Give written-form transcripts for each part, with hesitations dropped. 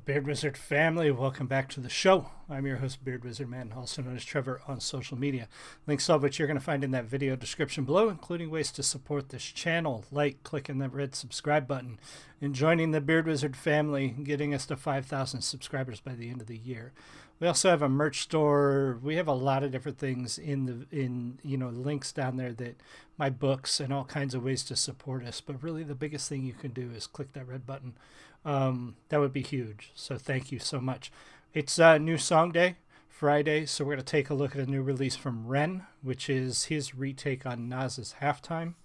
Beard Wizard family? Welcome back to the show. I'm your host, Beard Wizard Man, also known as Trevor on social media. Links all of which you're going to find in that video description below, including ways to support this channel, like clicking that red subscribe button, and joining the Beard Wizard family, getting us to 5,000 subscribers by the end of the year. We also have a merch store. We have a lot of different things in links down there, that my books and all kinds of ways to support us. But really, the biggest thing you can do is click that red button. That would be huge. So thank you so much. It's new song day, Friday. So we're going to take a look at a new release from Ren, which is his retake on Nas's Halftime.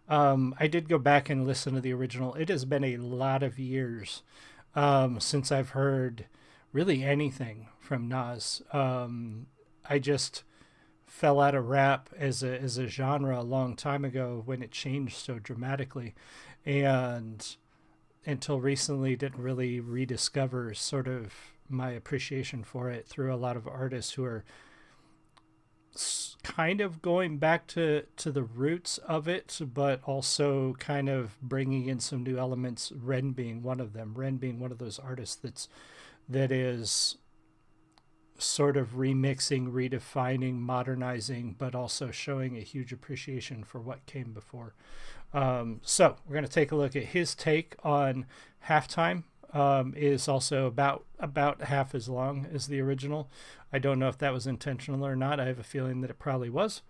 I did go back and listen to the original. It has been a lot of years since I've heard really anything from Nas. I just fell out of rap as a genre a long time ago when it changed so dramatically, and until recently didn't really rediscover sort of my appreciation for it through a lot of artists who are kind of going back to the roots of it, but also kind of bringing in some new elements, Ren being one of them. Ren being one of those artists that is sort of remixing, redefining, modernizing, but also showing a huge appreciation for what came before. So we're going to take a look at his take on Halftime. Is also about half as long as the original. I don't know if that was intentional or not. I have a feeling that it probably was.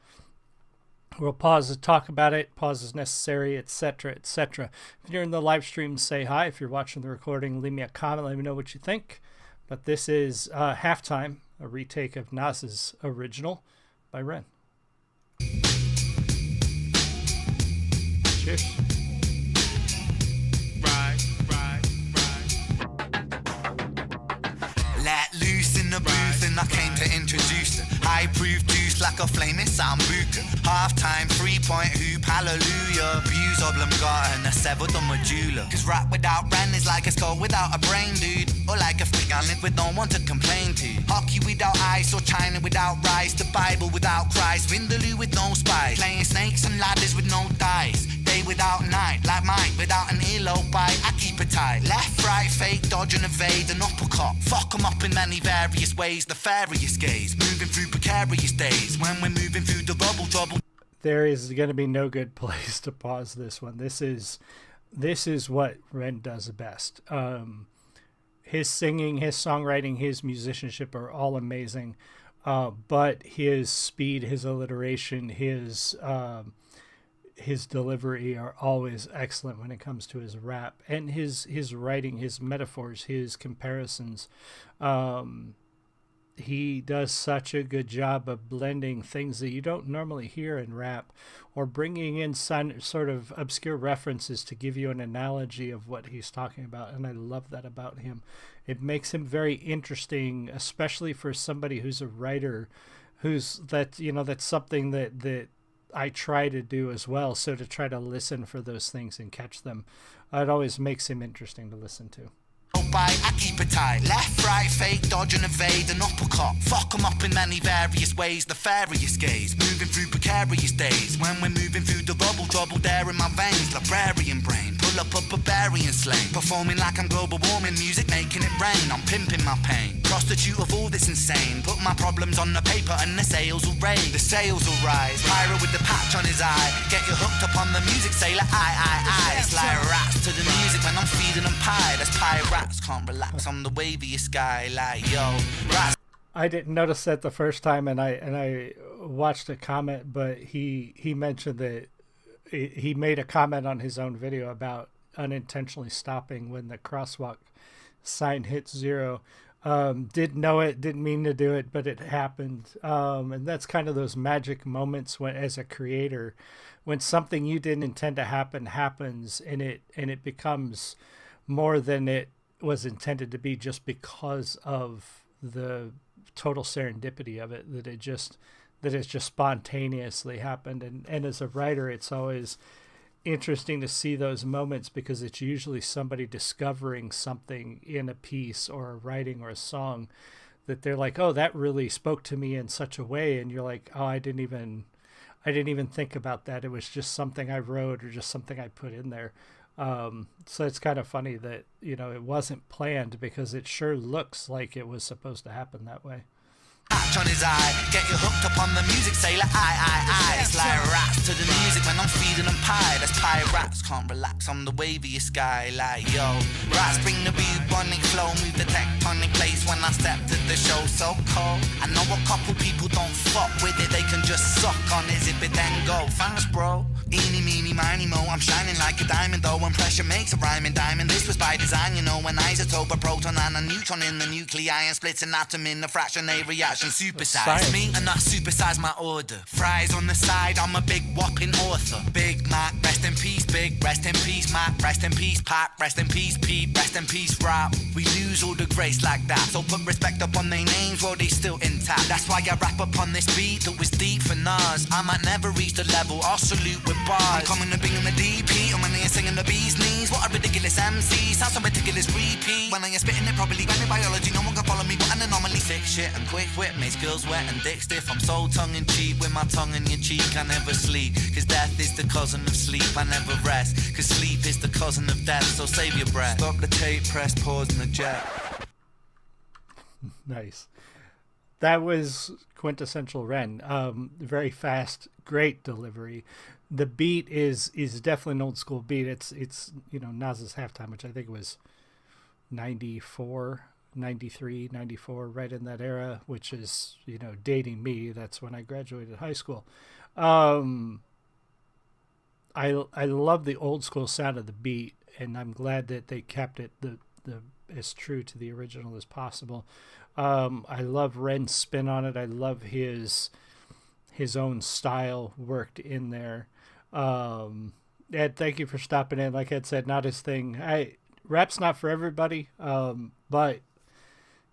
We'll pause to talk about it. Pause is necessary, etc., etc. If you're in the live stream, say hi. If you're watching the recording, leave me a comment. Let me know what you think. But this is Halftime, a retake of Nas's original by Ren. Cheers. Let loose in the booth and I came to introduce them. High proof juice like a flaming sambuca. Halftime 3-point hoop, hallelujah. Views oblongata and a severed the medulla. Cause rap without Ren is like a skull without a brain, dude. Or like a fig island with no one to complain to. Hockey without ice or China without rice. The Bible without Christ. Vindaloo with no spice. Playing snakes and ladders with no dice. Day without night, like mine without an earlobe bite. I keep it tight. Left, right, fake, dodge and evade an uppercut. Fuck 'em up in many various ways. The fariest gaze, moving through precarious days. When we're moving through the rubble trouble. There is going to be no good place to pause this one. This is what Ren does best. His singing, his songwriting, his musicianship are all amazing. But his speed, his alliteration, his delivery are always excellent when it comes to his rap and his writing, his metaphors, his comparisons. He does such a good job of blending things that you don't normally hear in rap, or bringing in some sort of obscure references to give you an analogy of what he's talking about. And I love that about him. It makes him very interesting, especially for somebody who's a writer, that's something that I try to do as well. So to try to listen for those things and catch them, it always makes him interesting to listen to. I keep it tight. Left, right, fake, dodge and evade an uppercut. Fuck 'em up in many various ways. The fariest gaze, moving through precarious days. When we're moving through the rubble trouble there in my veins. Librarian brain, pull up a barbarian slang. Performing like I'm global warming, music making it rain. I'm pimping my pain, prostitute of all this insane. Put my problems on the paper and the sales will raise. The sales will rise. Pyro with the patch on his eye. Get you hooked up on the music, sailor, I. It's like rats to the music when I'm feeding them pie. That's pirates. Can't relax on the waviest guy, like yo. Rats. I didn't notice that the first time, and I watched a comment, but he mentioned that he made a comment on his own video about unintentionally stopping when the crosswalk sign hits 0. Didn't know it, didn't mean to do it, but it happened. And that's kind of those magic moments when, as a creator, when something you didn't intend to happen happens, and it becomes more than it was intended to be, just because of the total serendipity of it, that it just spontaneously happened. And as a writer, it's always interesting to see those moments, because it's usually somebody discovering something in a piece or a writing or a song that they're like, oh, that really spoke to me in such a way, and you're like, oh, I didn't even think about that. It was just something I wrote or just something I put in there. So it's kind of funny that, you know, it wasn't planned because it sure looks like it was supposed to happen that way. Patch on his eye, get you hooked up on the music, say like I. It's like rats to the music when I'm feeding them pie. That's pie rats, can't relax on the waviest sky. Like yo, rats bring the bubonic flow, move the tectonic place when I step to the show. So cold, I know a couple people don't fuck with it, they can just suck on it, zip it then go. Thanks bro, eeny meeny miny mo, I'm shining like a diamond though, when pressure makes a rhyming diamond. This was by design, you know, an isotope, a proton and a neutron in the nuclei, and splits an atom in a fraction, a reaction. Supersize me and not supersize my order. Fries on the side, I'm a big whopping author. Big Mac, rest in peace, big, rest in peace, Mac, rest in peace, Pac, rest in peace, Pete, rest in peace, rap. We lose all the grace like that, so put respect up on their names while they still intact. That's why I rap up on this beat that was deep for Nas. I might never reach the level, I'll salute with bars. I'm coming to bring in the DP, and when they ain't singing the bee's knees, what a ridiculous MC, sounds so ridiculous repeat. When I ain't spitting it properly, running biology, no one can follow me, what an anomaly. Thick shit and quick wit makes girls wet and dick stiff. I'm so tongue-in-cheek with my tongue in your cheek. I never sleep, cause death is the cousin of sleep. I never rest, cause sleep is the cousin of death. So save your breath. Stop the tape, press pause and the jet. Nice. That was quintessential Ren. Very fast, great delivery. The beat is definitely an old school beat. It's you know, Nas's halftime, which I think was 94, 93, 94, right in that era, which is, you know, dating me. That's when I graduated high school. I love the old school sound of the beat, and I'm glad that they kept it the as true to the original as possible. I love Ren's spin on it. I love his own style worked in there. Ed, thank you for stopping in. Like Ed said, not his thing. Rap's not for everybody, but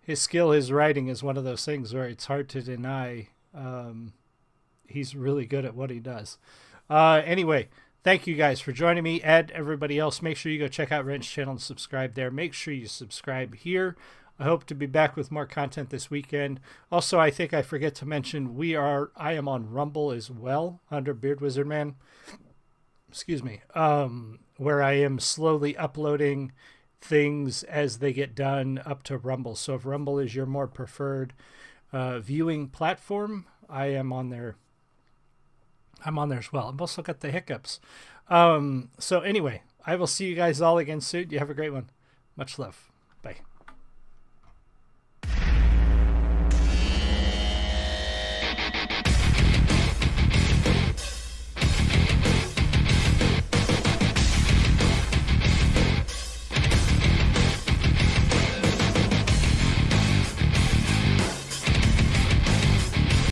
his skill, his writing is one of those things where it's hard to deny. He's really good at what he does. Anyway, thank you guys for joining me. Ed, everybody else, make sure you go check out Ren's channel and subscribe there. Make sure you subscribe here. I hope to be back with more content this weekend. Also, I think I forget to mention, I am on Rumble as well under Beard Wizard Man. Excuse me. Where I am slowly uploading things as they get done up to Rumble. So if Rumble is your more preferred viewing platform, I am on there. I'm on there as well. I've also got the hiccups. So anyway, I will see you guys all again soon. You have a great one. Much love. Bye.